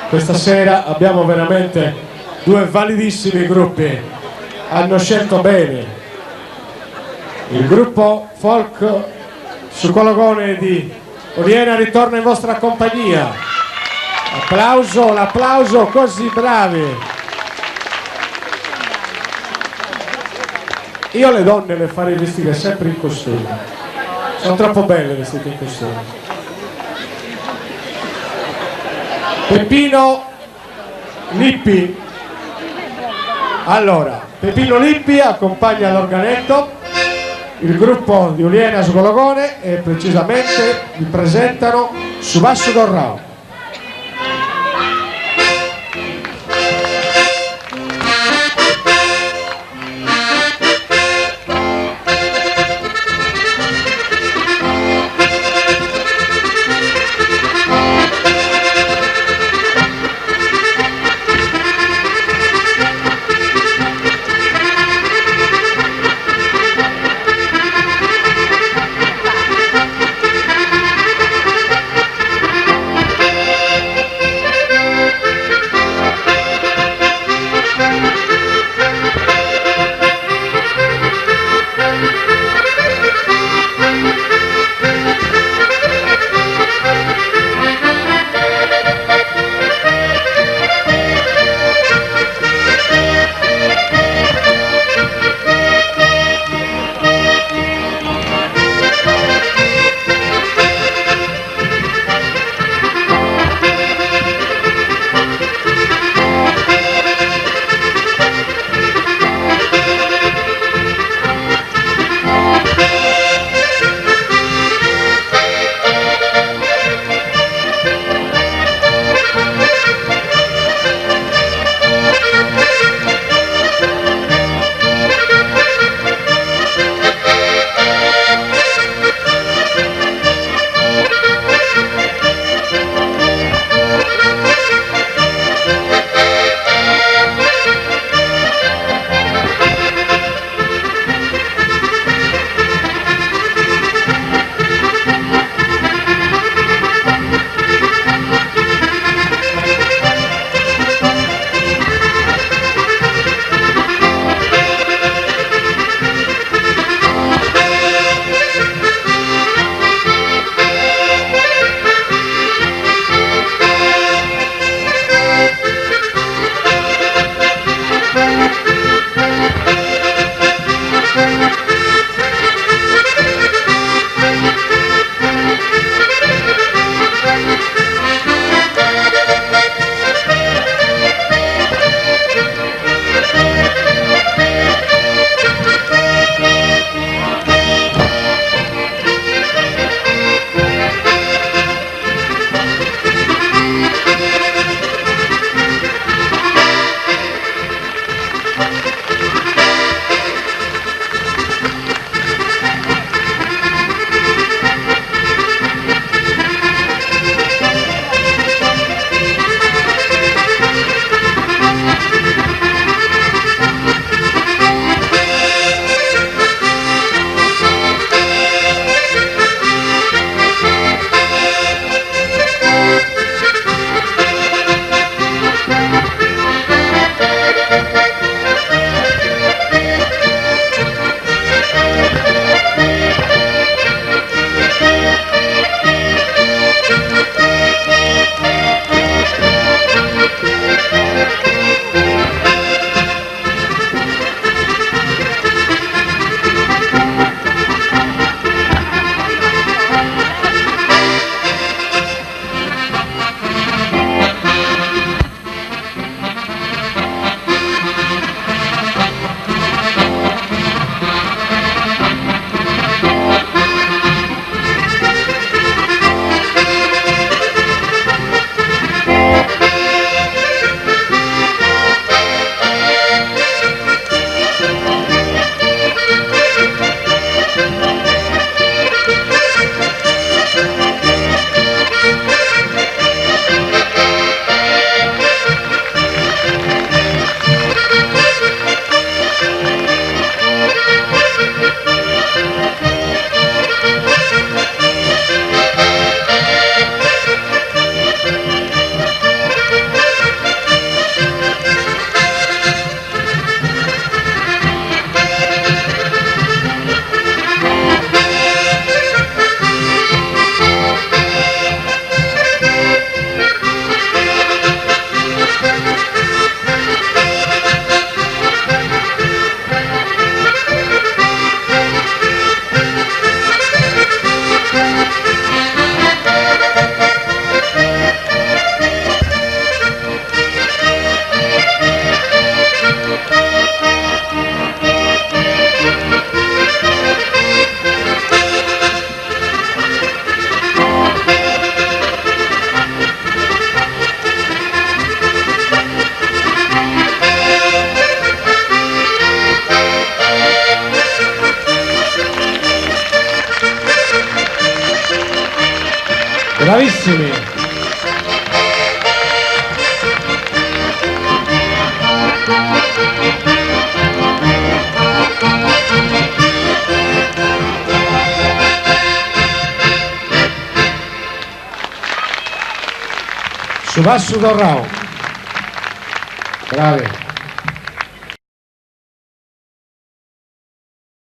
Questa sera abbiamo veramente due validissimi gruppi, hanno scelto bene. Il gruppo folk su Cologone di Oliena ritorna in vostra compagnia. Applauso, l'applauso, così bravi. Io le donne le farei vestire sempre in costume, sono troppo belle vestite in costume. Peppino Lippi. Allora, Peppino Lippi accompagna l'organetto, il gruppo di Oliena su Cologone, e precisamente vi presentano Subasso Dorrao. Bravissimi. Su Basso Torrao. Bravi.